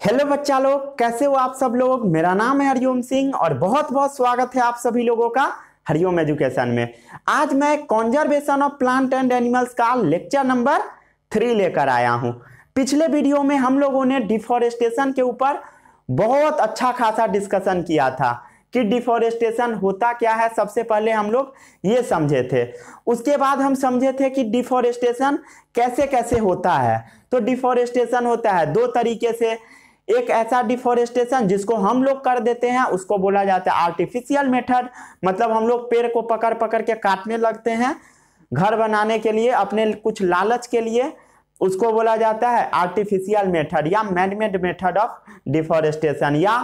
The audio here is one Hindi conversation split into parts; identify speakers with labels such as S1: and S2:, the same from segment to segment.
S1: हेलो बच्चा लोग, कैसे हो आप सब लोग। मेरा नाम है हरिओम सिंह और बहुत बहुत स्वागत है आप सभी लोगों का हरिओम एजुकेशन में। आज मैं conservation of plant and animals का लेक्चर नंबर 3 लेकर आया हूं। पिछले वीडियो में हम लोगों ने डिफॉरेस्टेशन के ऊपर बहुत अच्छा खासा डिस्कशन किया था कि डिफॉरेस्टेशन होता क्या है। सबसे पहले हम लोग ये समझे थे, उसके बाद हम समझे थे कि डिफॉरेस्टेशन कैसे कैसे होता है। तो डिफॉरेस्टेशन होता है दो तरीके से। एक ऐसा डिफॉरेस्टेशन जिसको हम लोग कर देते हैं उसको बोला जाता है आर्टिफिशियल मेथड, मतलब हम लोग पेड़ को पकड़ पकड़ के काटने लगते हैं घर बनाने के लिए, अपने कुछ लालच के लिए। उसको बोला जाता है आर्टिफिशियल मेथड या मैनमेड मेथड ऑफ डिफॉरेस्टेशन। या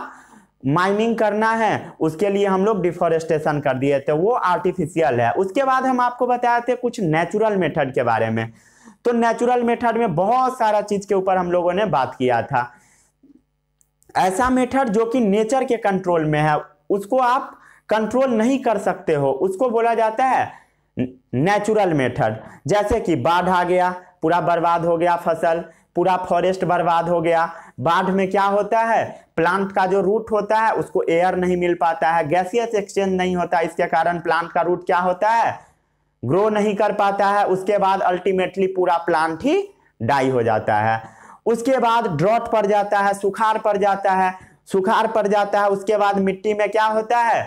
S1: माइनिंग करना है उसके लिए हम लोग डिफॉरेस्टेशन कर दिए थे, वो आर्टिफिशियल है। उसके बाद हम आपको बताए थे कुछ नेचुरल मेथड के बारे में। तो नेचुरल मेथड में बहुत सारा चीज के ऊपर हम लोगों ने बात किया था। ऐसा मेथड जो कि नेचर के कंट्रोल में है, उसको आप कंट्रोल नहीं कर सकते हो, उसको बोला जाता है नेचुरल मेथड। जैसे कि बाढ़ आ गया, पूरा बर्बाद हो गया फसल, पूरा फॉरेस्ट बर्बाद हो गया। बाढ़ में क्या होता है, प्लांट का जो रूट होता है उसको एयर नहीं मिल पाता है, गैसियस एक्सचेंज नहीं होता, इसके कारण प्लांट का रूट क्या होता है, ग्रो नहीं कर पाता है। उसके बाद अल्टीमेटली पूरा प्लांट ही डाई हो जाता है। उसके बाद ड्रॉट पड़ जाता है, सुखाड़ पड़ जाता है। सुखाड़ पड़ जाता है उसके बाद मिट्टी में क्या होता है,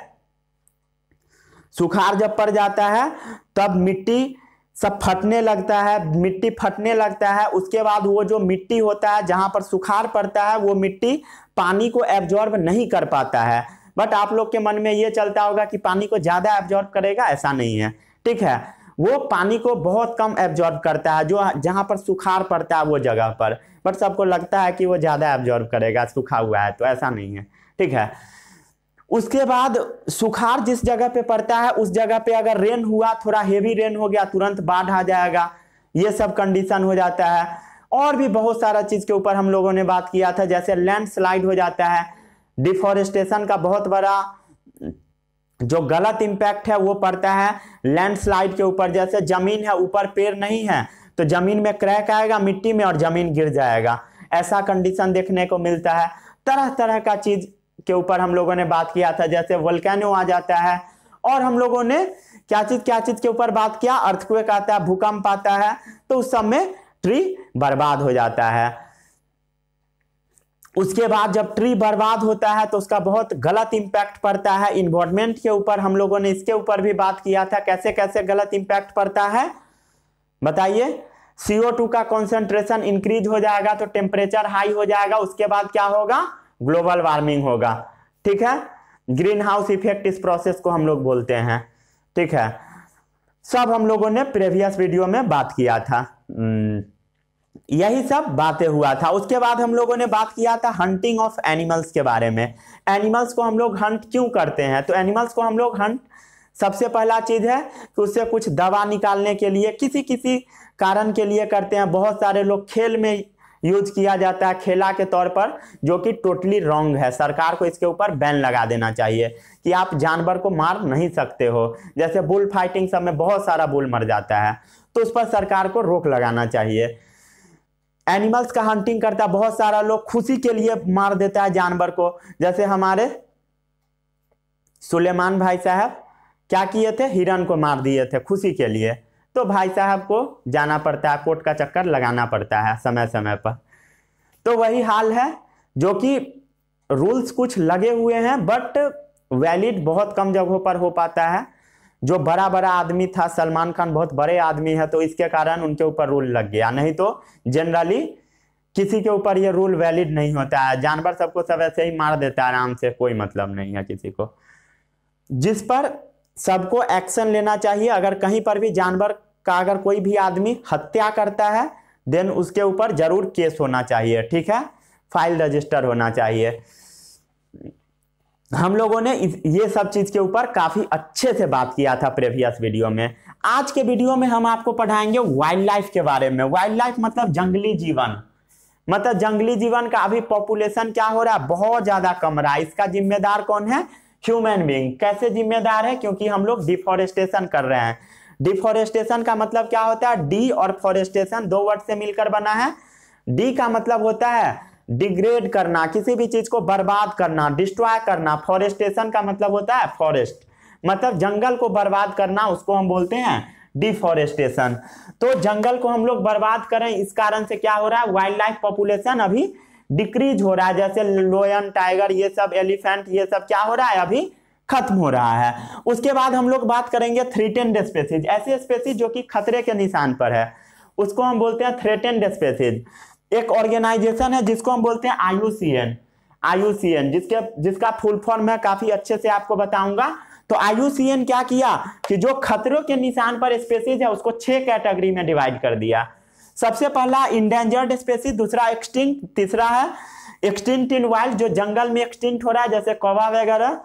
S1: सुखाड़ जब पड़ जाता है तब मिट्टी सब फटने लगता है, मिट्टी फटने लगता है। उसके बाद वो जो मिट्टी होता है जहां पर सुखाड़ पड़ता है वो मिट्टी पानी को एब्जॉर्ब नहीं कर पाता है। बट आप लोग के मन में ये चलता होगा कि पानी को ज्यादा एब्जॉर्ब करेगा, ऐसा नहीं है, ठीक है। वो पानी को बहुत कम एब्जॉर्ब करता है जो जहां पर सुखाड़ पड़ता है वो जगह पर। बट सबको लगता है कि वो ज्यादा एब्जॉर्ब करेगा, सूखा हुआ है, तो ऐसा नहीं है, ठीक है। उसके बाद सुखाड़ जिस जगह पे पड़ता है उस जगह पे अगर रेन हुआ, थोड़ा हेवी रेन हो गया, तुरंत बाढ़ आ जाएगा, ये सब कंडीशन हो जाता है। और भी बहुत सारा चीज के ऊपर हम लोगों ने बात किया था, जैसे लैंडस्लाइड हो जाता है। डिफॉरेस्टेशन का बहुत बड़ा जो गलत इंपैक्ट है वो पड़ता है लैंडस्लाइड के ऊपर। जैसे जमीन है, ऊपर पेड़ नहीं है तो जमीन में क्रैक आएगा मिट्टी में और जमीन गिर जाएगा, ऐसा कंडीशन देखने को मिलता है। तरह तरह का चीज के ऊपर हम लोगों ने बात किया था, जैसे वोल्केनो आ जाता है। और हम लोगों ने क्या चीज के ऊपर बात किया, अर्थक्वेक आता है, भूकंप आता है, तो उस समय ट्री बर्बाद हो जाता है। उसके बाद जब ट्री बर्बाद होता है तो उसका बहुत गलत इंपैक्ट पड़ता है इन्वायरमेंट के ऊपर। हम लोगों ने इसके ऊपर भी बात किया था, कैसे कैसे गलत इंपैक्ट पड़ता है बताइए। CO2 का कॉन्सेंट्रेशन इंक्रीज हो जाएगा तो टेम्परेचर हाई हो जाएगा, उसके बाद क्या होगा, ग्लोबल वार्मिंग होगा, ठीक है। ग्रीन हाउस इफेक्ट इस प्रोसेस को हम लोग बोलते हैं, ठीक है। सब हम लोगों ने प्रीवियस वीडियो में बात किया था, यही सब बातें हुआ था। उसके बाद हम लोगों ने बात किया था हंटिंग ऑफ एनिमल्स के बारे में। एनिमल्स को हम लोग हंट क्यों करते हैं, तो एनिमल्स को हम लोग हंट, सबसे पहला चीज है कि उससे कुछ दवा निकालने के लिए, किसी किसी कारण के लिए करते हैं। बहुत सारे लोग खेल में यूज किया जाता है, खेला के तौर पर, जो कि टोटली रॉन्ग है। सरकार को इसके ऊपर बैन लगा देना चाहिए कि आप जानवर को मार नहीं सकते हो। जैसे बुल फाइटिंग सब में बहुत सारा बुल मर जाता है, तो उस पर सरकार को रोक लगाना चाहिए। एनिमल्स का हंटिंग करता, बहुत सारा लोग खुशी के लिए मार देता है जानवर को। जैसे हमारे सुलेमान भाई साहब क्या किए थे, हिरन को मार दिए थे खुशी के लिए। तो भाई साहब को जाना पड़ता है, कोर्ट का चक्कर लगाना पड़ता है समय समय पर। तो वही हाल है, जो कि रूल्स कुछ लगे हुए हैं बट वैलिड बहुत कम जगहों पर हो पाता है। जो बड़ा बड़ा आदमी था, सलमान खान बहुत बड़े आदमी है, तो इसके कारण उनके ऊपर रूल लग गया, नहीं तो जनरली किसी के ऊपर ये रूल वैलिड नहीं होता है। जानवर सबको सब ऐसे ही मार देता है आराम से, कोई मतलब नहीं है किसी को। जिस पर सबको एक्शन लेना चाहिए। अगर कहीं पर भी जानवर का अगर कोई भी आदमी हत्या करता है देन उसके ऊपर जरूर केस होना चाहिए, ठीक है, फाइल रजिस्टर होना चाहिए। हम लोगों ने ये सब चीज के ऊपर काफी अच्छे से बात किया था प्रीवियस वीडियो में। आज के वीडियो में हम आपको पढ़ाएंगे वाइल्ड लाइफ के बारे में। वाइल्ड लाइफ मतलब जंगली जीवन, मतलब जंगली जीवन का अभी पॉपुलेशन क्या हो रहा है, बहुत ज्यादा कम रहा है। इसका जिम्मेदार कौन है, ह्यूमन बीइंग। कैसे जिम्मेदार है, क्योंकि हम लोग डिफॉरेस्टेशन कर रहे हैं। डिफॉरेस्टेशन का मतलब क्या होता है, डी और फॉरेस्टेशन दो वर्ड से मिलकर बना है। डी का मतलब होता है डिग्रेड करना, किसी भी चीज को बर्बाद करना, डिस्ट्रॉय करना। फॉरेस्टेशन का मतलब होता है फॉरेस्ट, मतलब जंगल को बर्बाद करना, उसको हम बोलते हैं डिफॉरेस्टेशन। तो जंगल को हम लोग बर्बाद करें, इस कारण से क्या हो रहा है, वाइल्ड लाइफ पॉपुलेशन अभी डिक्रीज हो रहा है। जैसे लोयन, टाइगर, ये सब, एलिफेंट, ये सब क्या हो रहा है, अभी खत्म हो रहा है। उसके बाद हम लोग बात करेंगे थ्रेटेंड स्पेसीज, ऐसे स्पेसीज जो कि खतरे के निशान पर है, उसको हम बोलते हैं थ्रेटेंड स्पेसीज। एक ऑर्गेनाइजेशन है जिसको हम बोलते हैं IUCN, IUCN जिसका फुल फॉर्म मैं काफी अच्छे से आपको बताऊंगा। तो IUCN क्या किया कि जो खतरों के निशान पर स्पेसीज है उसको 6 कैटेगरी में डिवाइड कर दिया। सबसे पहला इंडेंजर्ड स्पेसीज, दूसरा एक्सटिंक्ट, तीसरा है एक्सटिंक्ट इन वाइल्ड, जो जंगल में एक्सटिंक्ट हो रहा है जैसे कौवा वगैरह,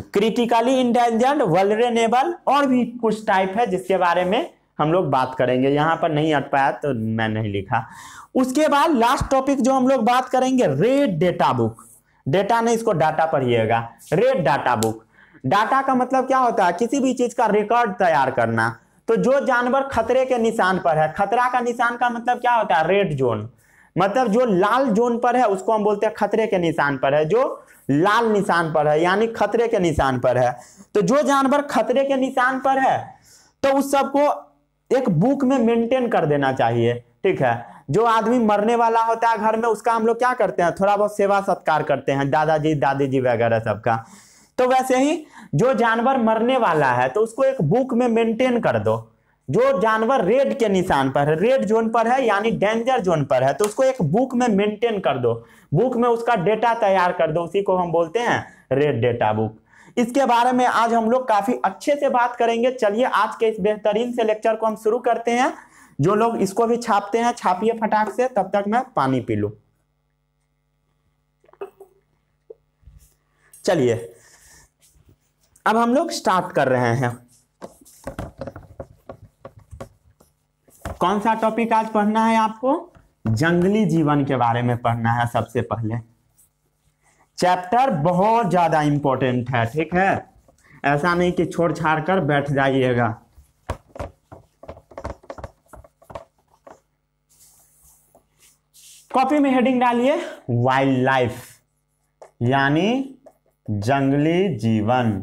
S1: क्रिटिकली इंडेंजर्ड, वल्नरेबल, और भी कुछ टाइप है जिसके बारे में हम लोग बात करेंगे। यहां पर नहीं अट पाया तो मैं नहीं लिखा। उसके बाद लास्ट टॉपिक जो हम लोग बात करेंगे, रेड डेटा बुक। डेटा नहीं, इसको डाटा पढ़िएगा। रेड डाटा बुक, डाटा का मतलब क्या होता है, किसी भी चीज का रिकॉर्ड तैयार करना। तो जो जानवर खतरे के निशान पर है, खतरा का निशान का मतलब क्या होता है, रेड जोन, मतलब जो लाल जोन पर है उसको हम बोलते हैं खतरे के निशान पर है, जो लाल निशान पर है यानी खतरे के निशान पर है। तो जो जानवर खतरे के निशान पर है तो उस सबको एक बुक में मेंटेन कर देना चाहिए, ठीक है। जो आदमी मरने वाला होता है घर में, उसका हम लोग क्या करते हैं, थोड़ा बहुत सेवा सत्कार करते हैं, दादाजी दादी वगैरह सबका। तो वैसे ही जो जानवर मरने वाला है तो उसको एक बुक में मेंटेन कर दो। जो जानवर रेड के निशान पर है, रेड जोन पर है यानी डेंजर जोन पर है, तो उसको एक बुक में मेंटेन कर दो, बुक में उसका डेटा तैयार कर दो, उसी को हम बोलते हैं रेड डेटा बुक। इसके बारे में आज हम लोग काफी अच्छे से बात करेंगे। चलिए आज के इस बेहतरीन से लेक्चर को हम शुरू करते हैं। जो लोग इसको भी छापते हैं छापिए फटाक से, तब तक मैं पानी पी लूं। चलिए अब हम लोग स्टार्ट कर रहे हैं। कौन सा टॉपिक आज पढ़ना है आपको, जंगली जीवन के बारे में पढ़ना है। सबसे पहले चैप्टर बहुत ज्यादा इंपॉर्टेंट है, ठीक है, ऐसा नहीं कि छोड़ छाड़ कर बैठ जाइएगा। कॉपी में हेडिंग डालिए वाइल्ड लाइफ यानी जंगली जीवन।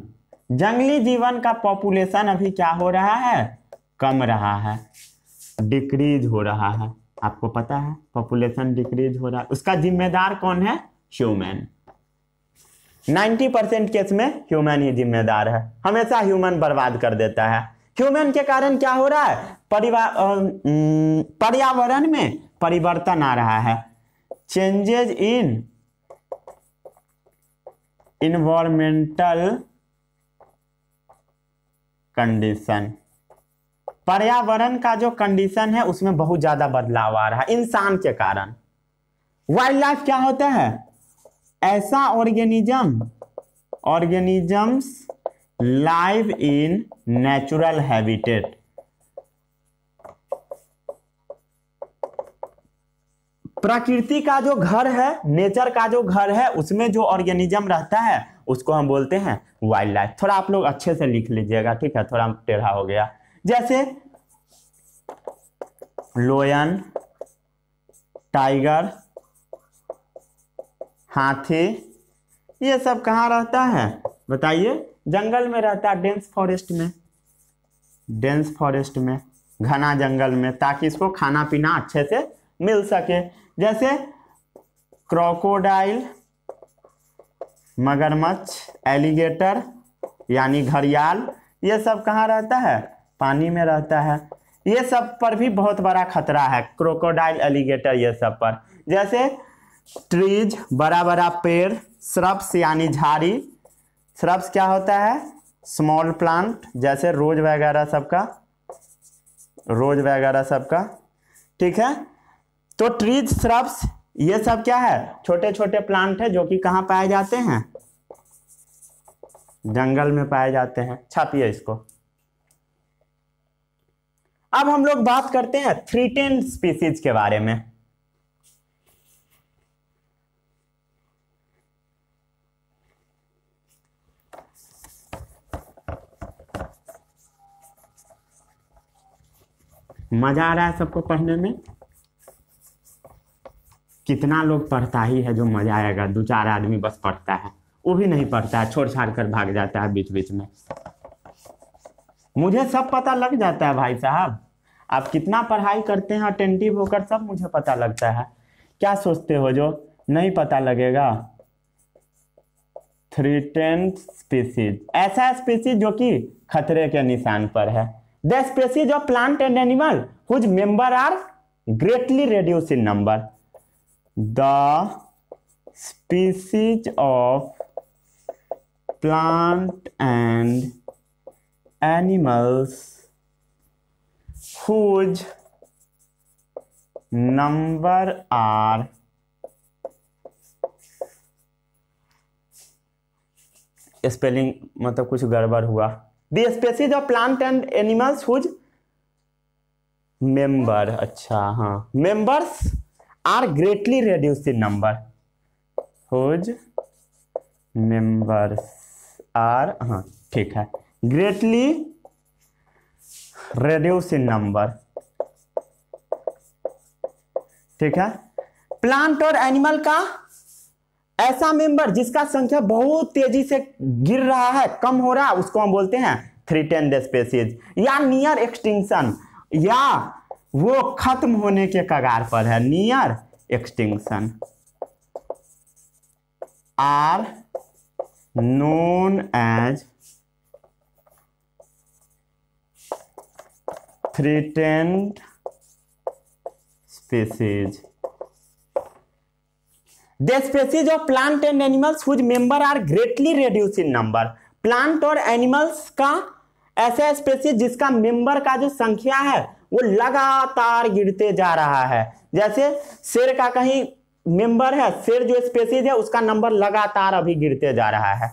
S1: जंगली जीवन का पॉपुलेशन अभी क्या हो रहा है, कम रहा है, डिक्रीज हो रहा है। आपको पता है पॉपुलेशन डिक्रीज हो रहा है, उसका जिम्मेदार कौन है, ह्यूमन। 90% केस में ह्यूमन ही जिम्मेदार है, हमेशा ह्यूमन बर्बाद कर देता है। ह्यूमन के कारण क्या हो रहा है, पर्यावरण में परिवर्तन आ रहा है, चेंजेज इन इन्वायरमेंटल कंडीशन। पर्यावरण का जो कंडीशन है उसमें बहुत ज्यादा बदलाव आ रहा है इंसान के कारण। वाइल्ड लाइफ क्या होता है, ऐसा organisms live in natural habitat. प्रकृति का जो घर है, नेचर का जो घर है, उसमें जो ऑर्गेनिज्म रहता है उसको हम बोलते हैं वाइल्ड लाइफ। थोड़ा आप लोग अच्छे से लिख लीजिएगा, ठीक है, थोड़ा टेढ़ा हो गया। जैसे लोयन, टाइगर, हाथी, ये सब कहाँ रहता है बताइए, जंगल में रहता है, डेंस फॉरेस्ट में, डेंस फॉरेस्ट में, घना जंगल में, ताकि इसको खाना पीना अच्छे से मिल सके। जैसे क्रोकोडाइल, मगरमच्छ, एलिगेटर यानी घड़ियाल, ये सब कहाँ रहता है, पानी में रहता है। ये सब पर भी बहुत बड़ा खतरा है, क्रोकोडाइल, एलिगेटर, ये सब पर। जैसे ट्रीज, बड़ा बड़ा पेड़, श्रब्स यानी झाड़ी, श्रब्स क्या होता है, स्मॉल प्लांट, जैसे रोज वगैरह सबका, ठीक है। तो ट्रीज, श्रब्स, ये सब क्या है, छोटे छोटे प्लांट है जो कि कहाँ पाए जाते हैं, जंगल में पाए जाते हैं। छापिए इसको। अब हम लोग बात करते हैं थ्रेटेंड स्पीसीज के बारे में। मजा आ रहा है सबको पढ़ने में कितना लोग पढ़ता ही है जो मजा आएगा, 2-4 आदमी बस पढ़ता है, वो भी नहीं पढ़ता है, छोड़ छाड़ कर भाग जाता है बीच बीच में। मुझे सब पता लग जाता है भाई साहब, आप कितना पढ़ाई करते हैं अटेंटिव होकर, सब मुझे पता लगता है। क्या सोचते हो जो नहीं पता लगेगा? थ्रेटेंड स्पीसीज, ऐसा स्पीसीज जो कि खतरे के निशान पर है। The species of plant and animal whose members are greatly reduced in number. The species of plant and animals whose number are spelling मतलब कुछ गड़बड़ हुआ। The species of plant and animals whose member, अच्छा हाँ, members are greatly reduced in number, whose members are, हाँ ठीक है, greatly reduced in number, ठीक है। प्लांट और एनिमल का ऐसा मेंबर जिसका संख्या बहुत तेजी से गिर रहा है, कम हो रहा है, उसको हम बोलते हैं थ्रेटेंड स्पीसीज, या नियर एक्सटिंक्शन, या वो खत्म होने के कगार पर है, near extinction, are known as threatened species. The species of plant and animals whose member are greatly reduced in number. Plant और एनिमल्स का ऐसा स्पीसीज जिसका मेंबर का जो संख्या है वो लगातार गिरते जा रहा है। जैसे शेर का कहीं मेंबर है, शेर जो स्पीसीज है उसका नंबर लगातार अभी गिरते जा रहा है,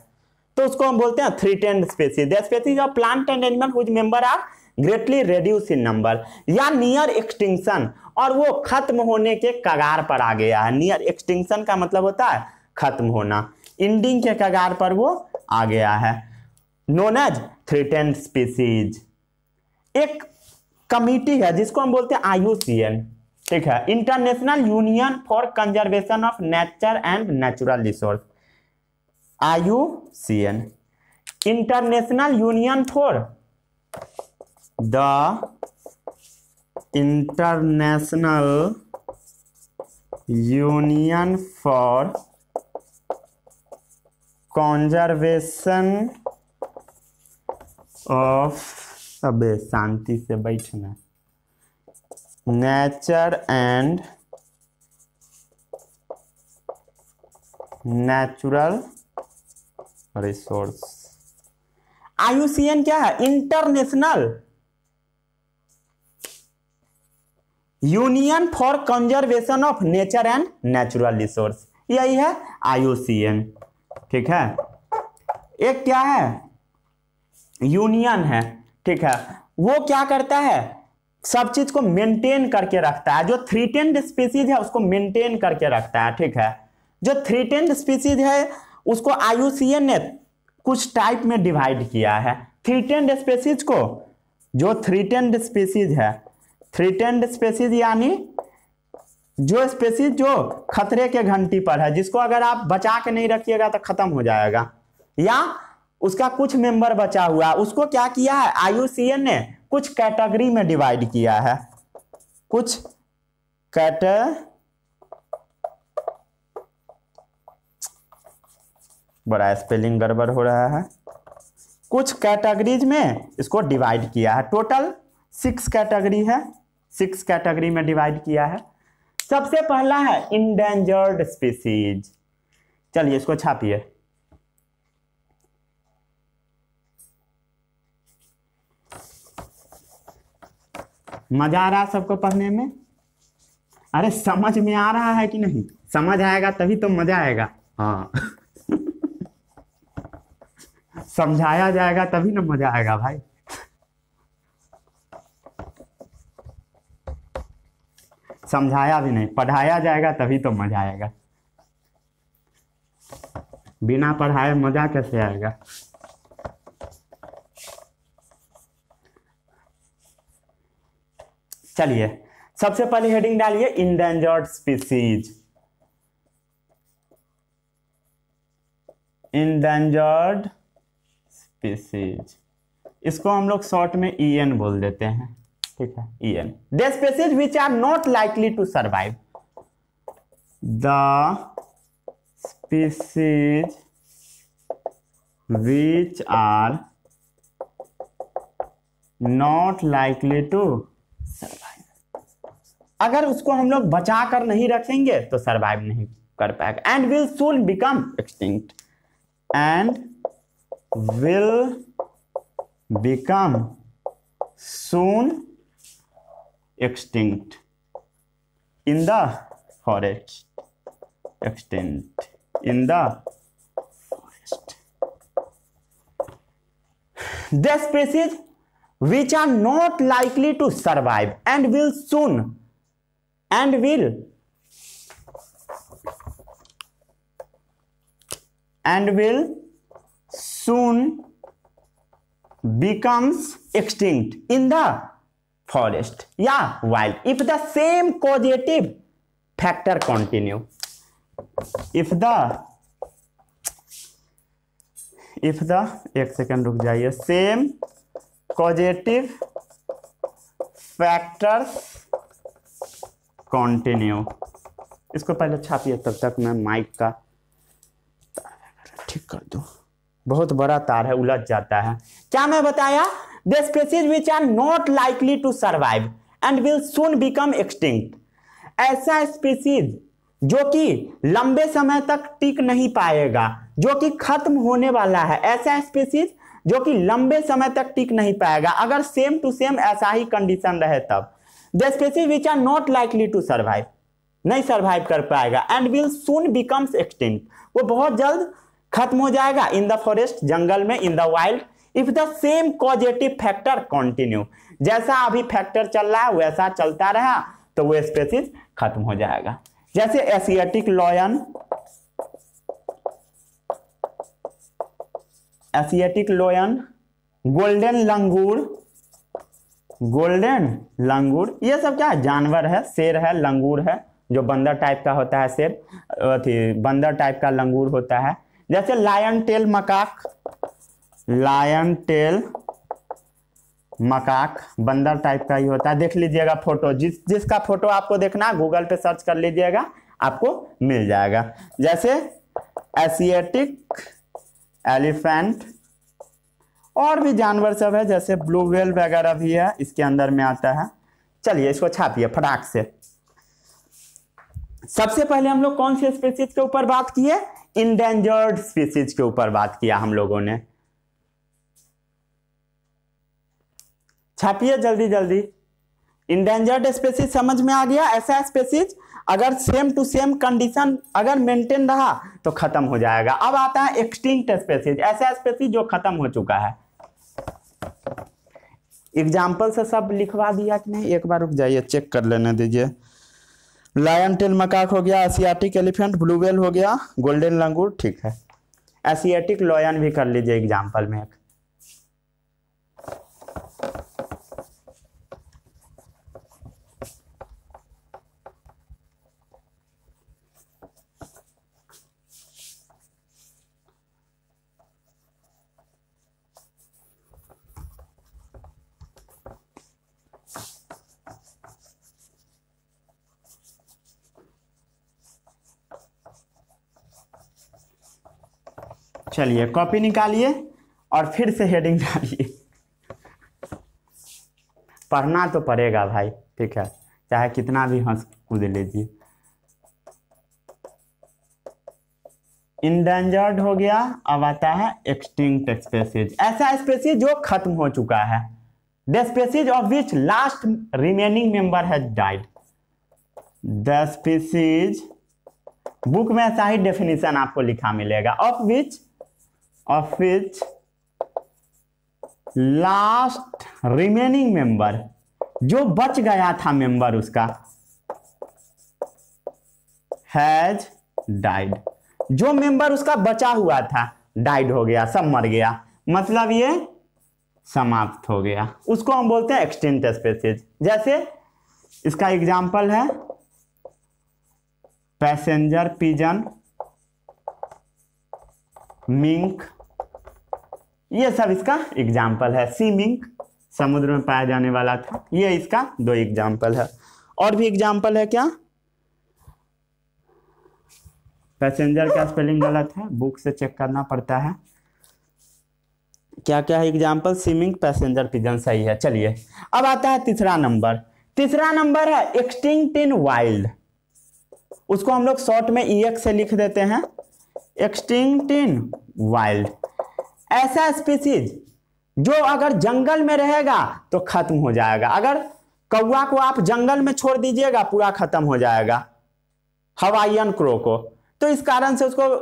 S1: तो उसको हम बोलते हैं threatened species. The species of plant and animal whose members are greatly reduce in number, या नियर एक्सटिंक्शन, और वो खत्म होने के कगार पर आ गया है। नियर एक्सटिंक्शन का मतलब होता है खत्म होना, एंडिंग के कगार पर वो आ गया है, नोन एज थ्रेटेंड स्पीसीज। एक कमिटी है जिसको हम बोलते हैं IUCN, ठीक है, international union for conservation of nature and natural resource, IUCN, international union for the international union for conservation of, अबे शांति से बैठना, nature and natural resource. IUCN क्या है? International union for conservation of nature and natural resource, यही है IUCN, ठीक है। एक क्या है? यूनियन है, ठीक है, वो क्या करता है? सब चीज को मेंटेन करके रखता है। जो थ्रेटेंड स्पीसीज है उसको मेंटेन करके रखता है, ठीक है। जो थ्रेटेंड स्पीसीज है उसको IUCN ने कुछ टाइप में डिवाइड किया है। थ्रेटेंड स्पीसीज को, जो थ्रेटेंड स्पीसीज है, थ्रेटेंड स्पीसीज यानी जो स्पीसीज जो खतरे के घंटी पर है, जिसको अगर आप बचा के नहीं रखिएगा तो खत्म हो जाएगा, या उसका कुछ मेंबर बचा हुआ, उसको क्या किया है? IUCN ने कुछ कैटेगरी में डिवाइड किया है, कुछ बड़ा स्पेलिंग गड़बड़ हो रहा है, कुछ कैटेगरीज में इसको डिवाइड किया है। टोटल 6 कैटेगरी है, 6 कैटेगरी में डिवाइड किया है। सबसे पहला है इंडेंजर्ड स्पीसीज। चलिए इसको छापिए। मजा आ रहा है सबको पढ़ने में? अरे समझ में आ रहा है कि नहीं? समझ आएगा तभी तो मजा आएगा। हाँ समझाया जाएगा तभी ना मजा आएगा भाई। समझाया भी नहीं, पढ़ाया जाएगा तभी तो मजा आएगा। बिना पढ़ाए मजा कैसे आएगा? चलिए सबसे पहले हेडिंग डालिए इंडेंजर्ड स्पीसीज। इंडेंजर्ड स्पीसीज, इसको हम लोग शॉर्ट में EN बोल देते हैं, ठीक है, EN। The species which are not likely to survive, the species which are not likely to survive, अगर उसको हम लोग बचा कर नहीं रखेंगे तो सर्वाइव नहीं कर पाएगा। And will soon become extinct, and will become soon extinct in the forest, extinct in the forest. The species which are not likely to survive and will soon becomes extinct in the forest या wild if the same causative factor continue, if the एक सेकंड रुक जाइए, सेम causative factors continue, इसको पहले छापिए, तब तक मैं माइक का ठीक कर दूं, बहुत बड़ा तार है, उलझ जाता है। क्या मैं बताया? The species which are not likely to survive and will soon become extinct, ऐसा स्पीसीज जो कि लंबे समय तक टिक नहीं पाएगा, जो कि खत्म होने वाला है, ऐसा स्पीसीज जो कि लंबे समय तक टिक नहीं पाएगा, अगर सेम टू सेम ऐसा ही कंडीशन रहे तब। The species which are not likely to survive, नहीं सर्वाइव कर पाएगा, and will soon becomes extinct, वो बहुत जल्द खत्म हो जाएगा, इन द फॉरेस्ट, जंगल में, in the wild, if the same causative factor continue, जैसा अभी फैक्टर चल रहा है वैसा चलता रहा तो वो स्पीसीज खत्म हो जाएगा। जैसे एशियाटिक लॉयन, गोल्डन लंगूर, ये सब क्या है? जानवर है, शेर है, लंगूर है, जो बंदर टाइप का होता है, शेर, बंदर टाइप का लंगूर होता है। जैसे लायन टेल मकाक बंदर टाइप का ही होता है, देख लीजिएगा फोटो, जिसका फोटो आपको देखना गूगल पे सर्च कर लीजिएगा, आपको मिल जाएगा। जैसे एशियाटिक एलिफेंट, और भी जानवर सब है, जैसे ब्लू व्हेल वगैरह भी है, इसके अंदर में आता है। चलिए इसको छापिए फटाक से। सबसे पहले हम लोग कौन से स्पीसीज के ऊपर बात किए? इंडेंजर्ड स्पीसीज के ऊपर बात किया हम लोगों ने। छापिए जल्दी जल्दी। इंडेंजर्ड स्पीसीज समझ में आ गया, ऐसा स्पीसीज अगर सेम टू सेम कंडीशन अगर मेंटेन रहा तो खत्म हो जाएगा। अब आता है एक्सटिंक्ट स्पीसीज, ऐसा स्पीसीज जो खत्म हो चुका है। एग्जाम्पल से सब लिखवा दिया कि नहीं? एक बार रुक जाइए, चेक कर लेने दीजिए। लायन टेल मकाक हो गया, एशियाटिक एलिफेंट, ब्लू व्हेल हो गया, गोल्डन लंगूर, ठीक है। एशियाटिक लॉयन भी कर लीजिए एग्जाम्पल में एक। चलिए कॉपी निकालिए और फिर से हेडिंग डालिए। पढ़ना तो पड़ेगा भाई, ठीक है, चाहे कितना भी हंस कूद लीजिए। इंडेंजर्ड हो गया, अब आता है एक्सटिंक्ट स्पीसीज, ऐसा स्पीसीज जो खत्म हो चुका है। The species of which last remaining member has died, the species, book में ऐसा ही डेफिनेशन आपको लिखा मिलेगा, of which last remaining member, जो बच गया था मेंबर उसका, हैज डाइड, जो मेंबर उसका बचा हुआ था डाइड हो गया, सब मर गया, मतलब ये समाप्त हो गया, उसको हम बोलते हैं एक्सटिंक्ट स्पीसीज। जैसे इसका एग्जाम्पल है पैसेंजर पिजन, मिंक, ये सब इसका एग्जाम्पल है। सी मिंक समुद्र में पाया जाने वाला था, ये इसका 2 एग्जाम्पल है। और भी एग्जाम्पल है क्या? पैसेंजर का स्पेलिंग गलत है, बुक से चेक करना पड़ता है। क्या क्या है एग्जाम्पल? स्विमिंग, पैसेंजर, पिजन, सही है। चलिए अब आता है तीसरा नंबर। तीसरा नंबर है एक्सटिंक्ट इन वाइल्ड, उसको हम लोग शॉर्ट में EX से लिख देते हैं, एक्सटिंक्ट इन वाइल्ड। ऐसा स्पीसीज जो अगर जंगल में रहेगा तो खत्म हो जाएगा। अगर कौवा को आप जंगल में छोड़ दीजिएगा पूरा खत्म हो जाएगा, हवाईयन क्रो को। तो इस कारण से उसको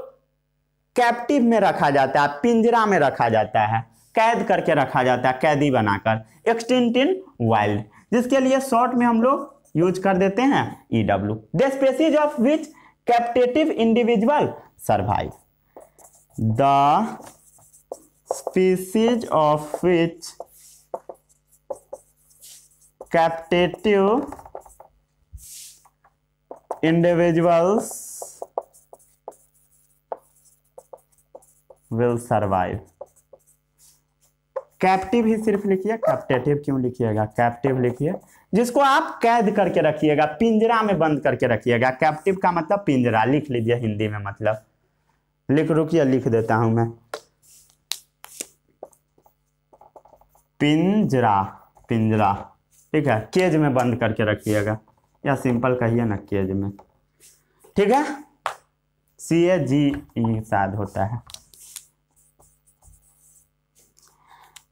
S1: कैप्टिव में रखा जाता है, पिंजरा में रखा जाता है, कैद करके रखा जाता है, कैदी बनाकर। एक्सटिंक्ट इन वाइल्ड, जिसके लिए शॉर्ट में हम लोग यूज कर देते हैं EW। The species of which captive individual survive, the species of which captive individuals will survive। Captive ही सिर्फ लिखिए, कैप्टिव क्यों लिखिएगा? कैप्टिव लिखिए जिसको आप कैद करके रखिएगा, पिंजरा में बंद करके रखिएगा। कैप्टिव का मतलब पिंजरा, लिख लीजिए हिंदी में मतलब। रुकिए लिख देता हूं मैं, पिंजरा, पिंजरा, ठीक है। केज में बंद करके रखिएगा, या सिंपल कहिए ना केज में, ठीक है। CAGE शायद होता है,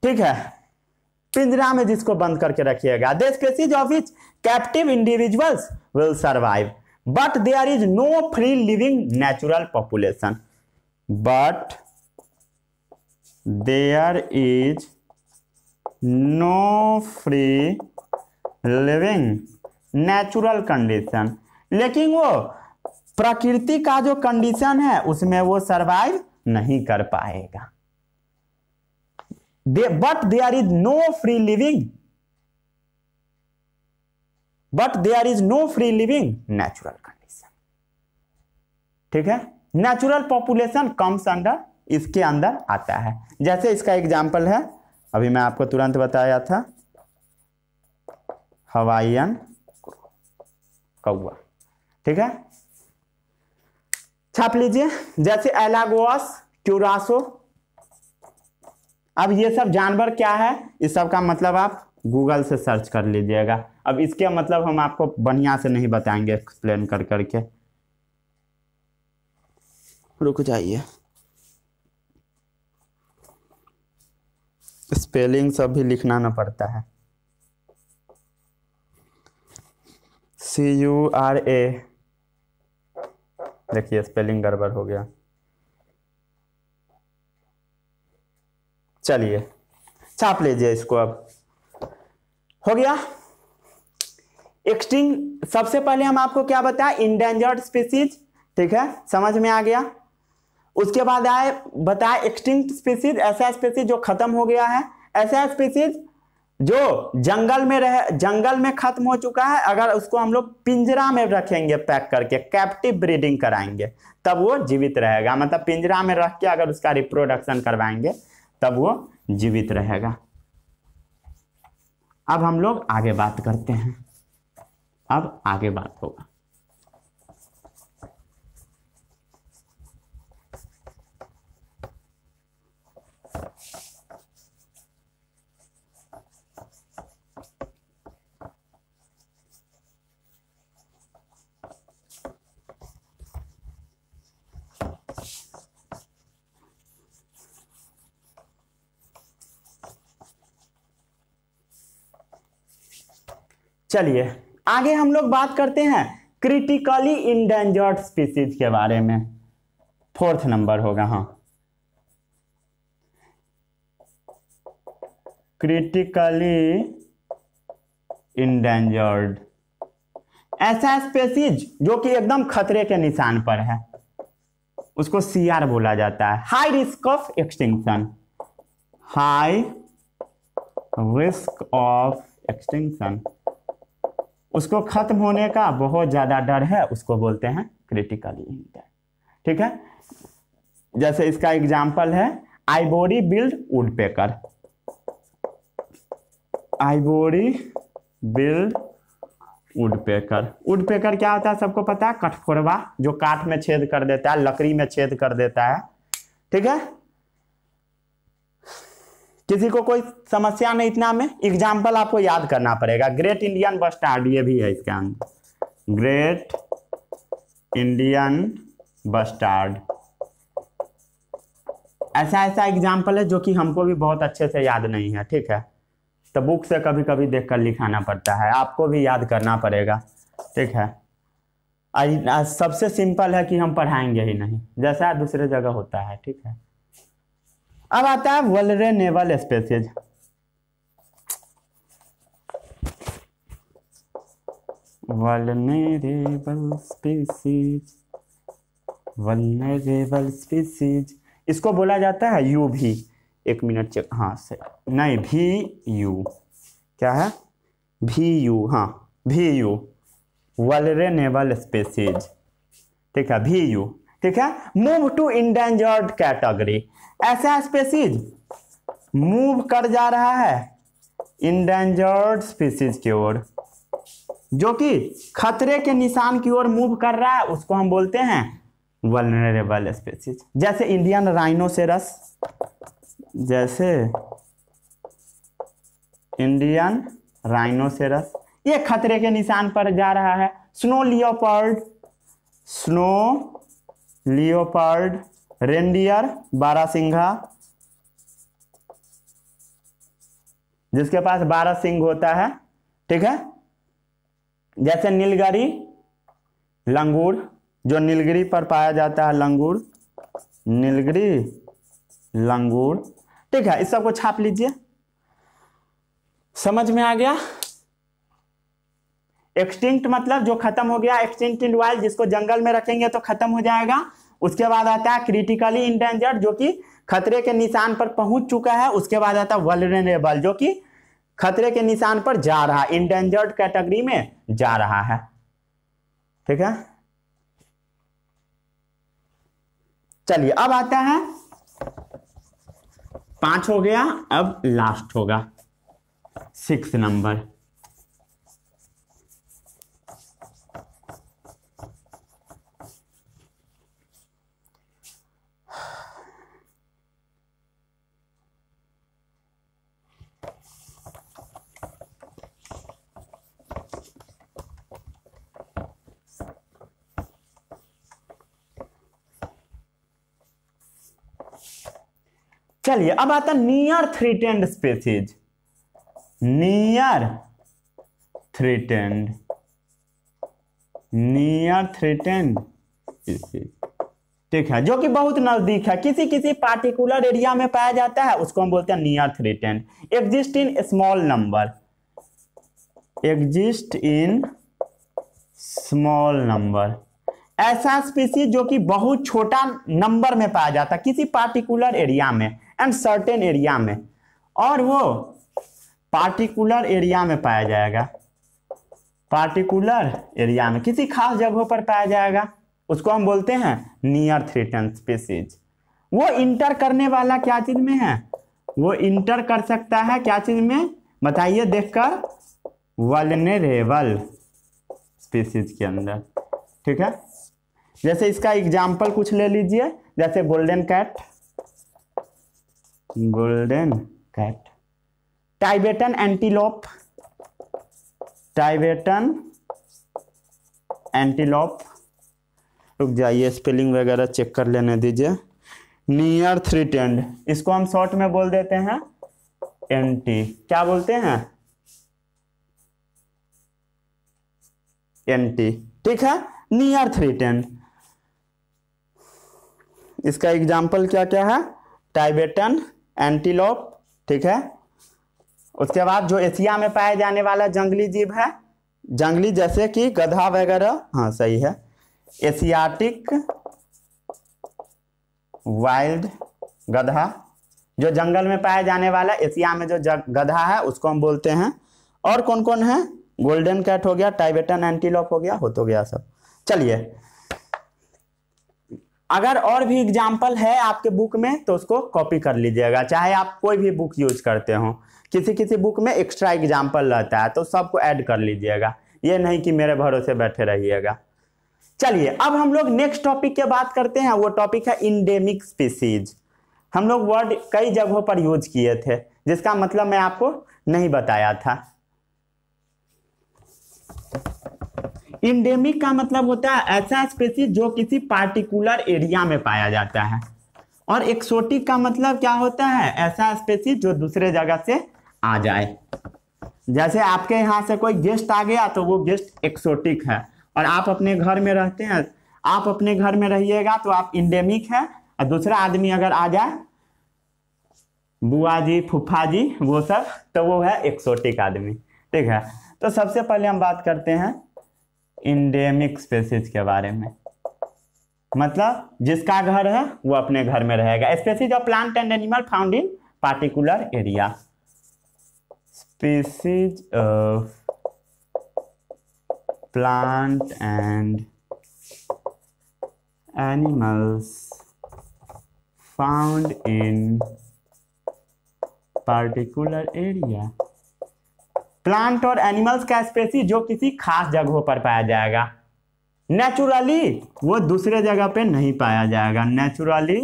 S1: ठीक है। पिंजरा में जिसको बंद करके रखिएगा। The species of which captive individuals will survive but there is no free living natural population, but there is no free living natural condition, लेकिन वो प्रकृति का जो कंडीशन है उसमें वो सर्वाइव नहीं कर पाएगा। But there is no free living, but there is no free living natural condition, ठीक है। नेचुरल पॉपुलेशन कम्स अंडर, इसके अंदर आता है। जैसे इसका एग्जाम्पल है, अभी मैं आपको तुरंत बताया था, हवाईयन कौवा, ठीक है। छाप लीजिए, जैसे एलागोस, क्यूरासो। अब ये सब जानवर क्या है, इस सब का मतलब आप गूगल से सर्च कर लीजिएगा। अब इसके मतलब हम आपको बढ़िया से नहीं बताएंगे एक्सप्लेन कर करके, रुक जाइए। स्पेलिंग सब भी लिखना ना पड़ता है। CURA, देखिए स्पेलिंग गड़बड़ हो गया। चलिए छाप लीजिए इसको। अब हो गया एक्सटिंक्ट। सबसे पहले हम आपको क्या बताया, इंडेंजर्ड स्पीसीज, ठीक है, समझ में आ गया। उसके बाद आए बताया एक्सटिंक्ट स्पीसीज, ऐसा स्पीसीज जो खत्म हो गया है, ऐसा स्पीसीज जो जंगल में रहे, जंगल में खत्म हो चुका है, अगर उसको हम लोग पिंजरा में रखेंगे पैक करके, कैप्टिव ब्रीडिंग कराएंगे तब वो जीवित रहेगा। मतलब पिंजरा में रख के अगर उसका रिप्रोडक्शन करवाएंगे तब वो जीवित रहेगा। अब हम लोग आगे बात करते हैं, अब आगे बात होगा। चलिए आगे हम लोग बात करते हैं क्रिटिकली इंडेंजर्ड स्पीसीज के बारे में। 4th नंबर होगा, हाँ, क्रिटिकली इंडेंजर्ड, ऐसा स्पीसीज जो कि एकदम खतरे के निशान पर है, उसको CR बोला जाता है। High risk of extinction, high risk of extinction, उसको खत्म होने का बहुत ज्यादा डर है, उसको बोलते हैं क्रिटिकली इंडेंजर्ड, ठीक है। जैसे इसका एग्जाम्पल है ivory build woodpecker. Ivory build woodpecker. Woodpecker क्या होता है सबको पता है, कठफोड़वा जो काठ में छेद कर देता है, लकड़ी में छेद कर देता है। ठीक है, किसी को कोई समस्या नहीं इतना में? एग्जाम्पल आपको याद करना पड़ेगा। ग्रेट इंडियन बस्टार्ड, ये भी है इसका आंसर, ग्रेट इंडियन बस्टार्ड। ऐसा ऐसा एग्जाम्पल है जो कि हमको भी बहुत अच्छे से याद नहीं है। ठीक है, तो बुक से कभी कभी देखकर लिखाना पड़ता है, आपको भी याद करना पड़ेगा। ठीक है, सबसे सिंपल है कि हम पढ़ाएंगे ही नहीं, जैसा दूसरे जगह होता है। ठीक है, अब आता है vulnerable species. Vulnerable species, vulnerable species, इसको बोला जाता है यू भी। एक मिनट चेक, हाँ से नहीं, भी यू, क्या है, भी यू, हाँ भी यू, वल्नरेबल स्पीसीज। ठीक है, भी यू। ठीक है, मूव टू इंडेंजर्ड कैटेगरी, ऐसा स्पीसीज मूव कर जा रहा है इंडेंजर्ड स्पीसीज की ओर, जो कि खतरे के निशान की ओर मूव कर रहा है, उसको हम बोलते हैं वल्नरेबल स्पीसीज। जैसे इंडियन राइनोसेरस, जैसे इंडियन राइनोसेरस, ये खतरे के निशान पर जा रहा है। Snow leopard, snow leopard, reindeer बारहसिंघा, जिसके पास 12 सिंग होता है। ठीक है, जैसे नीलगिरी लंगूर, जो नीलगिरी पर पाया जाता है, लंगूर, नीलगिरी लंगूर। ठीक है, इस सबको छाप लीजिए, समझ में आ गया। एक्सटिंक्ट मतलब जो खत्म हो गया, एक्सटिंक्ट इन वाइल्ड, जिसको जंगल में रखेंगे तो खत्म हो जाएगा। उसके बाद आता है क्रिटिकली इंडेंजर्ड, जो कि खतरे के निशान पर पहुंच चुका है। उसके बाद आता है वल्नरेबल, जो कि खतरे के निशान पर जा रहा है, इंडेंजर्ड कैटेगरी में जा रहा है। ठीक है, चलिए अब आता है 5 हो गया, अब लास्ट होगा 6 नंबर। चलिए अब आता है near threatened species. Near threatened, near threatened species. ठीक है, जो कि बहुत नजदीक है, किसी किसी पार्टिकुलर एरिया में पाया जाता है, उसको हम बोलते हैं near threatened. Exist in small number, exist in small number, ऐसा स्पीसीज जो कि बहुत छोटा नंबर में पाया जाता है किसी पार्टिकुलर एरिया में, एंड सर्टेन एरिया में, और वो पार्टिकुलर एरिया में पाया जाएगा, पार्टिकुलर एरिया में किसी खास जगहों पर पाया जाएगा, उसको हम बोलते हैं नियर थ्रेटेंड स्पीसीज। वो इंटर करने वाला क्या चीज में है, वो इंटर कर सकता है क्या चीज में, बताइए देखकर, वल्नरेबल स्पीसीज के अंदर। ठीक है, जैसे इसका एग्जाम्पल कुछ ले लीजिए, जैसे golden cat, golden cat, Tibetan antelope, Tibetan antelope. रुक जाइए, स्पेलिंग वगैरह चेक कर लेने दीजिए। नियर थ्रेटेंड, इसको हम शॉर्ट में बोल देते हैं एनटी, क्या बोलते हैं, एनटी। ठीक है, नियर थ्रेटेंड, इसका एग्जाम्पल क्या क्या है, टाइबेटन एंटीलोप। ठीक है, उसके बाद जो एशिया में पाए जाने वाला जंगली जीव है, जंगली जैसे कि गधा वगैरह, हाँ सही है, एशियाटिक वाइल्ड गधा, जो जंगल में पाया जाने वाला एशिया में जो गधा है उसको हम बोलते हैं। और कौन कौन है, गोल्डन कैट हो गया, टाइबेटन एंटीलोप हो गया, हो तो गया सब। चलिए अगर और भी एग्जाम्पल है आपके बुक में तो उसको कॉपी कर लीजिएगा, चाहे आप कोई भी बुक यूज करते हो, किसी किसी बुक में एक्स्ट्रा एग्जाम्पल रहता है तो सबको ऐड कर लीजिएगा, ये नहीं कि मेरे भरोसे बैठे रहिएगा। चलिए अब हम लोग नेक्स्ट टॉपिक की बात करते हैं, वो टॉपिक है इंडेमिक स्पीसीज। हम लोग वर्ड कई जगहों पर यूज किए थे जिसका मतलब मैं आपको नहीं बताया था। इंडेमिक का मतलब होता है ऐसा स्पीसीज जो किसी पार्टिकुलर एरिया में पाया जाता है, और एक्सोटिक का मतलब क्या होता है, ऐसा स्पीसीज जो दूसरे जगह से आ जाए। जैसे आपके यहाँ से कोई गेस्ट आ गया तो वो गेस्ट एक्सोटिक है, और आप अपने घर में रहते हैं, आप अपने घर में रहिएगा तो आप इंडेमिक है, और दूसरा आदमी अगर आ जाए, बुआ जी फूफा जी वो सब, तो वो है एक्सोटिक आदमी। ठीक है, तो सबसे पहले हम बात करते हैं इंडेमिक स्पीसीज के बारे में। मतलब जिसका घर है वो अपने घर में रहेगा। Species of plant and animal found in particular area. Species of plant and animals found in particular area. Plant और एनिमल्स का स्पीसीज जो किसी खास जगहों पर पाया जाएगा। नेचुरली वो दूसरे जगह पे नहीं पाया जाएगा। Naturally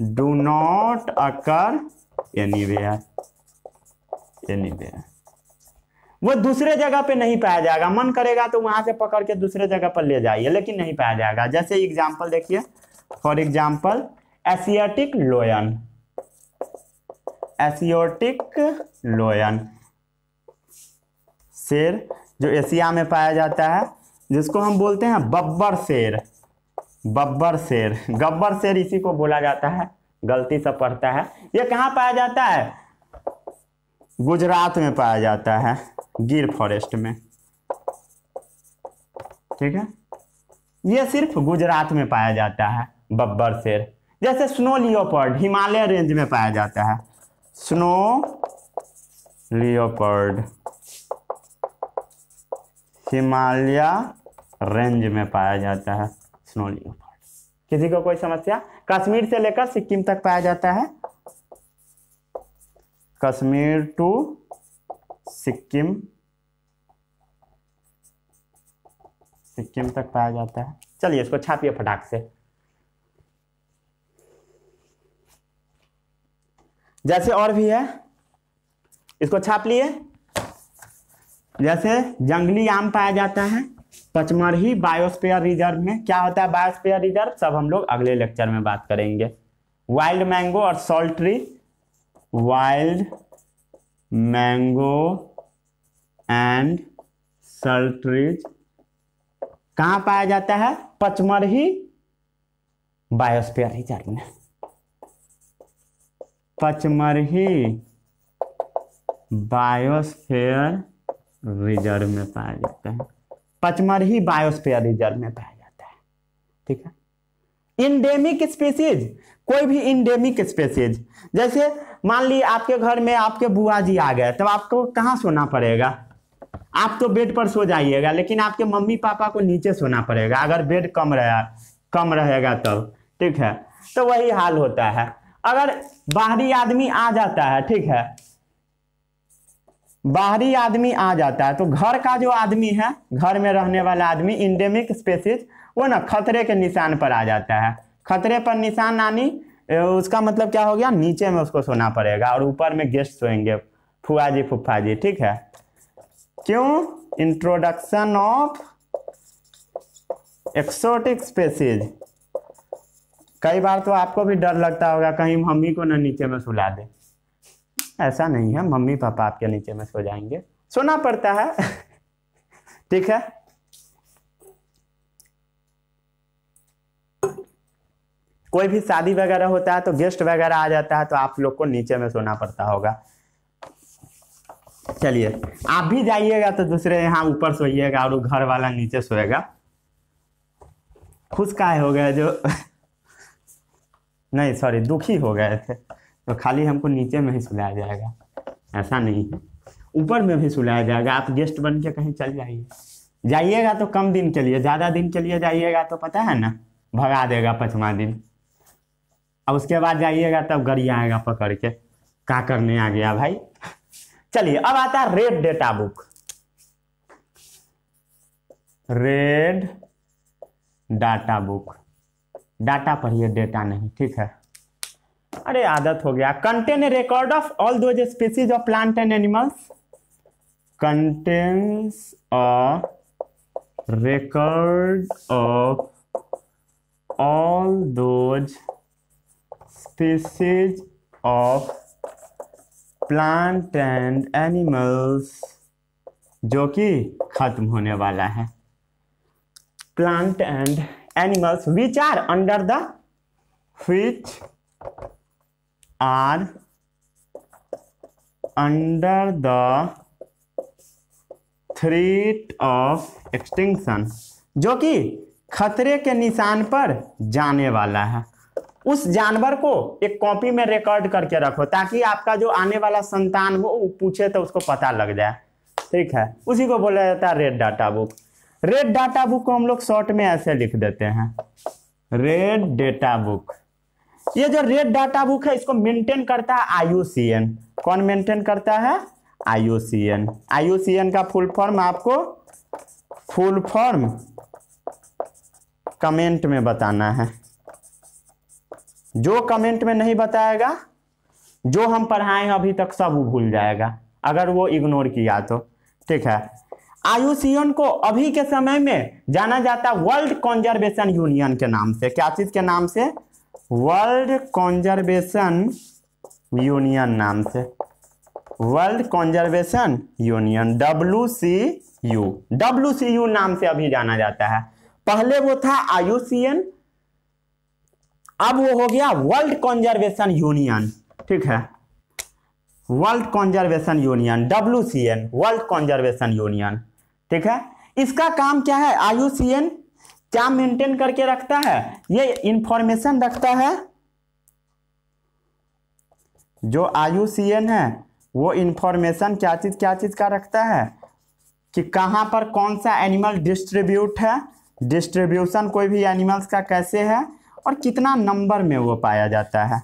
S1: do not occur anywhere. वो दूसरे जगह पे नहीं पाया जाएगा, मन करेगा तो वहां से पकड़ के दूसरे जगह पर ले जाइए, लेकिन नहीं पाया जाएगा। जैसे एग्जाम्पल देखिए, फॉर एग्जाम्पल एशियाटिक लोयन। एशियाटिक लोयन शेर जो एशिया में पाया जाता है, जिसको हम बोलते हैं बब्बर शेर। बब्बर शेर, गब्बर शेर इसी को बोला जाता है, गलती से पढ़ता है। ये कहाँ पाया जाता है? गुजरात में पाया जाता है, गिर फॉरेस्ट में। ठीक है, ये सिर्फ गुजरात में पाया जाता है बब्बर शेर। जैसे स्नो लियोपर्ड हिमालय रेंज में पाया जाता है। स्नो लियोपर्ड हिमालय रेंज में पाया जाता है स्नो लियोपर्ड। किसी को कोई समस्या? कश्मीर से लेकर सिक्किम तक पाया जाता है। कश्मीर टू सिक्किम, सिक्किम तक पाया जाता है। चलिए इसको छापिए फटाक से। जैसे और भी है, इसको छाप लिए। जैसे जंगली आम पाया जाता है पचमढ़ी बायोस्फीयर रिजर्व में। क्या होता है बायोस्फीयर रिजर्व, सब हम लोग अगले लेक्चर में बात करेंगे। वाइल्ड मैंगो और salt tree, wild mango and salt trees कहाँ पाया जाता है? पचमढ़ी बायोस्फीयर रिजर्व में। पचमढ़ी बायोस्फीयर रिजर्व में पाया जाता है। पचमढ़ी बायोस्फीयर रिजर्व में पाया जाता है। ठीक है। इंडेमिक स्पीसीज, कोई भी इंडेमिक स्पीसीज, जैसे मान ली आपके घर में आपके बुआ जी आ गए, तब आपको कहाँ सोना पड़ेगा? आप तो बेड पर सो जाइएगा, लेकिन आपके मम्मी पापा को नीचे सोना पड़ेगा अगर बेड कम रहेगा तब। ठीक है, तो वही हाल होता है। अगर बाहरी आदमी आ जाता है, ठीक है, बाहरी आदमी आ जाता है तो घर का जो आदमी है, घर में रहने वाला आदमी, इंडेमिक स्पीसीज, वो ना खतरे के निशान पर आ जाता है। खतरे पर निशान आनी उसका मतलब क्या हो गया? नीचे में उसको सोना पड़ेगा और ऊपर में गेस्ट सोएंगे, फुआ जी फुफ्फा जी। ठीक है, क्यों? Introduction of exotic species. कई बार तो आपको भी डर लगता होगा कहीं मम्मी को ना नीचे में सुला दे। ऐसा नहीं है, मम्मी पापा आपके नीचे में सो जाएंगे, सोना पड़ता है। ठीक है, कोई भी शादी वगैरह होता है तो गेस्ट वगैरह आ जाता है तो आप लोग को नीचे में सोना पड़ता होगा। चलिए आप भी जाइएगा तो दूसरे यहाँ ऊपर सोइएगा और घर वाला नीचे सोएगा। खुश काहे हो गए जो नहीं सॉरी दुखी हो गए थे, तो खाली हमको नीचे में ही सुलाया जाएगा, ऐसा नहीं है, ऊपर में भी सुलाया जाएगा। आप गेस्ट बन के कहीं चल जाइए, जाइएगा तो कम दिन के लिए, ज़्यादा दिन के लिए जाइएगा तो पता है ना भगा देगा 5वां दिन। अब उसके बाद जाइएगा तब गड़ी आएगा पकड़ के, क्या करने आ गया भाई। चलिए अब आता है red data book. Red data book, data पढ़िए डेटा नहीं, ठीक है। अरे आदत हो गया। Contain a record of all those species of plant and animals, contains a record of all those species of plant and animals जो कि खत्म होने वाला है। Plant and animals which are under the threat of extinction, जो कि खतरे के निशान पर जाने वाला है। उस जानवर को एक कॉपी में रिकॉर्ड करके रखो ताकि आपका जो आने वाला संतान हो वो पूछे तो उसको पता लग जाए, ठीक है। उसी को बोला जाता है red data book. Red data book को हम लोग शॉर्ट में ऐसे लिख देते हैं, रेड डेटा बुक। ये जो रेड डाटा बुक है इसको मेंटेन करता है IUCN। कौन मेंटेन करता है? IUCN। IUCN का फुल फॉर्म आपको फुल फॉर्म कमेंट में बताना है। जो कमेंट में नहीं बताएगा, जो हम पढ़ाए हैं अभी तक सब वो भूल जाएगा अगर वो इग्नोर किया तो, ठीक है। IUCN को अभी के समय में जाना जाता है वर्ल्ड कंजर्वेशन यूनियन के नाम से। क्या चीज के नाम से? वर्ल्ड कंजर्वेशन यूनियन नाम से, वर्ल्ड कंजर्वेशन यूनियन, WCU नाम से अभी जाना जाता है। पहले वो था IUCN, अब वो हो गया वर्ल्ड कंजर्वेशन यूनियन, ठीक है। World conservation union, WCN, world conservation union, ठीक है। इसका काम क्या है? IUCN क्या मेंटेन करके रखता है? ये इंफॉर्मेशन रखता है, जो IUCN है वो इंफॉर्मेशन क्या चीज का रखता है कि कहां पर कौन सा एनिमल डिस्ट्रीब्यूट है, डिस्ट्रीब्यूशन कोई भी एनिमल्स का कैसे है, और कितना नंबर में वो पाया जाता है,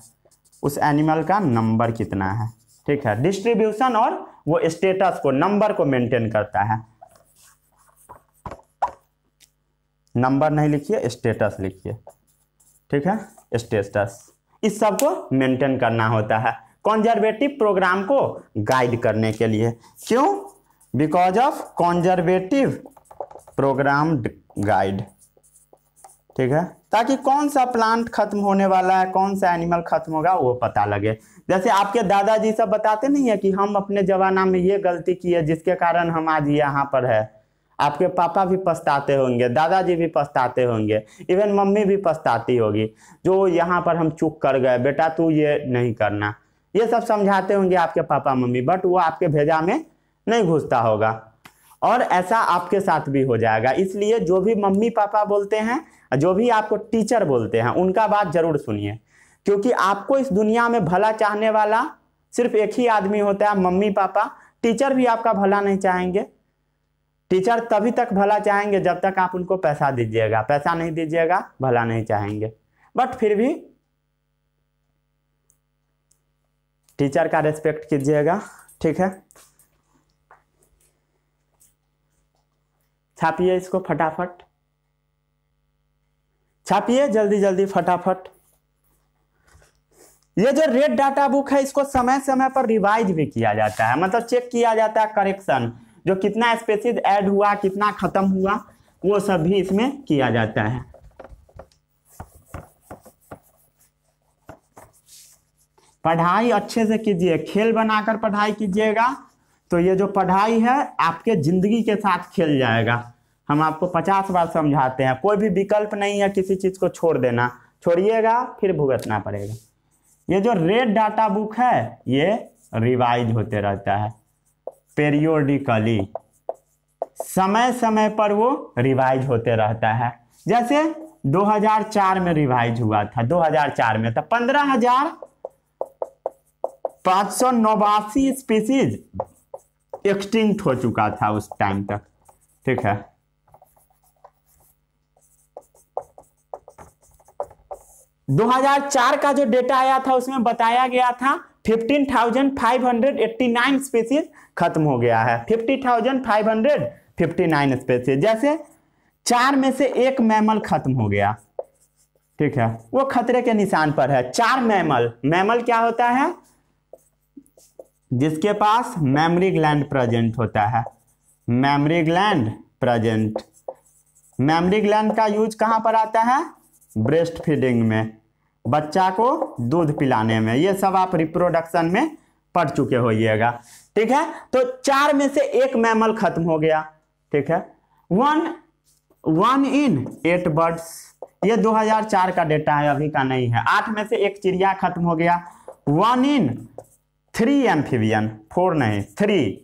S1: उस एनिमल का नंबर कितना है, ठीक है। डिस्ट्रीब्यूशन और वो स्टेटस को, नंबर को मेंटेन करता है। नंबर नहीं लिखिए, स्टेटस लिखिए, ठीक है। स्टेटस, इस सब को मेंटेन करना होता है कंजर्वेटिव प्रोग्राम को गाइड करने के लिए। क्यों? Because of conservative programme guide, ठीक है, ताकि कौन सा प्लांट खत्म होने वाला है, कौन सा एनिमल खत्म होगा वो पता लगे। जैसे आपके दादाजी सब बताते नहीं है कि हम अपने जमाना में ये गलती की है जिसके कारण हम आज यहाँ पर है। आपके पापा भी पछताते होंगे, दादाजी भी पछताते होंगे, इवन मम्मी भी पछताती होगी, जो यहाँ पर हम चूक कर गए, बेटा तू ये नहीं करना, ये सब समझाते होंगे आपके पापा मम्मी, बट वो आपके भेजा में नहीं घुसता होगा। और ऐसा आपके साथ भी हो जाएगा। इसलिए जो भी मम्मी पापा बोलते हैं, जो भी आपको टीचर बोलते हैं, उनका बात जरूर सुनिए, क्योंकि आपको इस दुनिया में भला चाहने वाला सिर्फ एक ही आदमी होता है, मम्मी पापा। टीचर भी आपका भला नहीं चाहेंगे। टीचर तभी तक भला चाहेंगे जब तक आप उनको पैसा दीजिएगा, पैसा नहीं दीजिएगा भला नहीं चाहेंगे। बट फिर भी टीचर का रेस्पेक्ट कीजिएगा, ठीक है। छापिए इसको फटाफट, छापिए जल्दी जल्दी फटाफट। ये जो रेड डाटा बुक है इसको समय समय पर रिवाइज भी किया जाता है, मतलब चेक किया जाता है, करेक्शन, जो कितना स्पीशीज ऐड हुआ, कितना खत्म हुआ, वो सब भी इसमें किया जाता है। पढ़ाई अच्छे से कीजिए, खेल बनाकर पढ़ाई कीजिएगा तो ये जो पढ़ाई है आपके जिंदगी के साथ खेल जाएगा। हम आपको 50 बार समझाते हैं, कोई भी विकल्प नहीं है किसी चीज को छोड़ देना, छोड़िएगा फिर भुगतना पड़ेगा। ये जो रेड डाटा बुक है ये रिवाइज होते रहता है पेरियोडिकली, समय समय पर वो रिवाइज होते रहता है। जैसे 2004 में रिवाइज हुआ था, 2004 में था 15,589 स्पीसीज एक्सटिंक्ट हो चुका था उस टाइम तक, ठीक है। 2004 का जो डेटा आया था उसमें बताया गया था 15,589 स्पीसीज खत्म हो गया है। 50,559 स्पीसीज, जैसे 4 में से 1 मैमल खत्म हो गया, ठीक है, वो खतरे के निशान पर है। 4 मैमल क्या होता है? जिसके पास मेमोरी ग्लैंड प्रेजेंट होता है। Memory gland present, memory gland का यूज कहां पर आता है? ब्रेस्ट फीडिंग में, बच्चा को दूध पिलाने में। ये सब आप रिप्रोडक्शन में पढ़ चुके होइएगा, ठीक है। तो 4 में से 1 मैमल खत्म हो गया, ठीक है। 1 in 8 बर्ड्स, ये 2004 का डेटा है, अभी का नहीं है। 8 में से 1 चिड़िया खत्म हो गया। 1 in 3 एम्फीबियन, 4 नहीं 3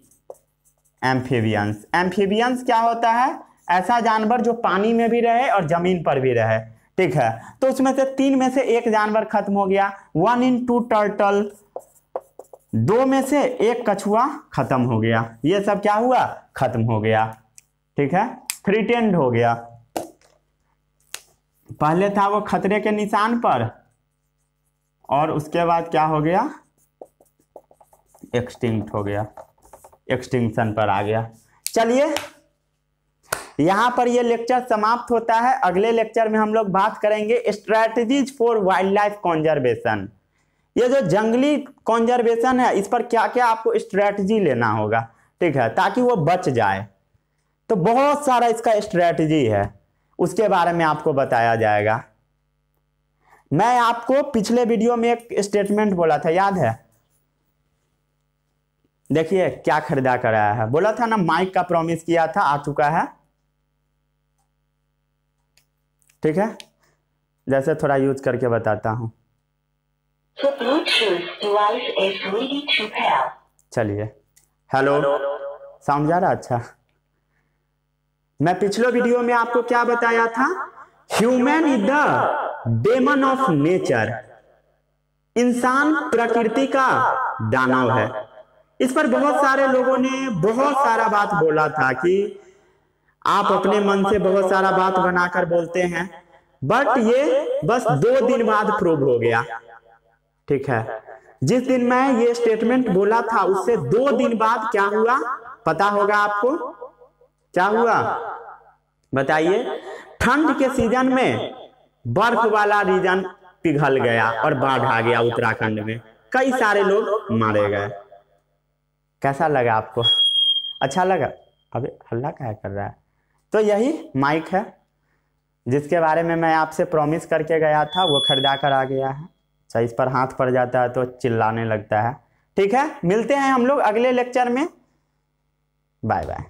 S1: एम्फीबियंस। एम्फीबियंस क्या होता है? ऐसा जानवर जो पानी में भी रहे और जमीन पर भी रहे, ठीक है। तो उसमें से 3 में से 1 जानवर खत्म हो गया। 1 in 2 टर्टल, 2 में से 1 कछुआ खत्म हो गया। ये सब क्या हुआ? खत्म हो गया, ठीक है, थ्रेटेंड हो गया। पहले था वो खतरे के निशान पर, और उसके बाद क्या हो गया? एक्सटिंक्ट हो गया, एक्सटिंक्शन पर आ गया। चलिए यहां पर ये लेक्चर समाप्त होता है। अगले लेक्चर में हम लोग बात करेंगे strategies for wild life conservation. ये जो जंगली कंजर्वेशन है, इस पर क्या क्या आपको स्ट्रेटजी लेना होगा, ठीक है, ताकि वो बच जाए। तो बहुत सारा इसका स्ट्रेटजी है, उसके बारे में आपको बताया जाएगा। मैं आपको पिछले वीडियो में एक स्टेटमेंट बोला था, याद है? देखिए क्या खरीदा कर आया है। बोला था ना माइक का प्रॉमिस किया था, आ चुका है, ठीक है। जैसे थोड़ा यूज करके बताता हूं। चलिए, हेलो, साउंड जा रहा? अच्छा, मैं पिछले वीडियो में आपको क्या बताया था? Human is the demon of nature, इंसान प्रकृति का दानव है। इस पर बहुत सारे लोगों ने बहुत सारा बात बोला था कि आप अपने मन से बहुत सारा बात बनाकर बोलते हैं, बट ये बस 2 दिन बाद प्रूव हो गया, ठीक है। जिस दिन मैं ये स्टेटमेंट बोला था उससे 2 दिन बाद क्या हुआ पता होगा आपको? क्या हुआ बताइए? ठंड के सीजन में बर्फ वाला रीजन पिघल गया और बाढ़ आ गया उत्तराखंड में, कई सारे लोग मारे गए। कैसा लगा आपको? अच्छा लगा? अबे हल्ला क्या कर रहा है? तो यही माइक है जिसके बारे में मैं आपसे प्रॉमिस करके गया था, वो खरीदा कर आ गया है। अच्छा, इस पर हाथ पड़ जाता है तो चिल्लाने लगता है, ठीक है। मिलते हैं हम लोग अगले लेक्चर में, बाय बाय।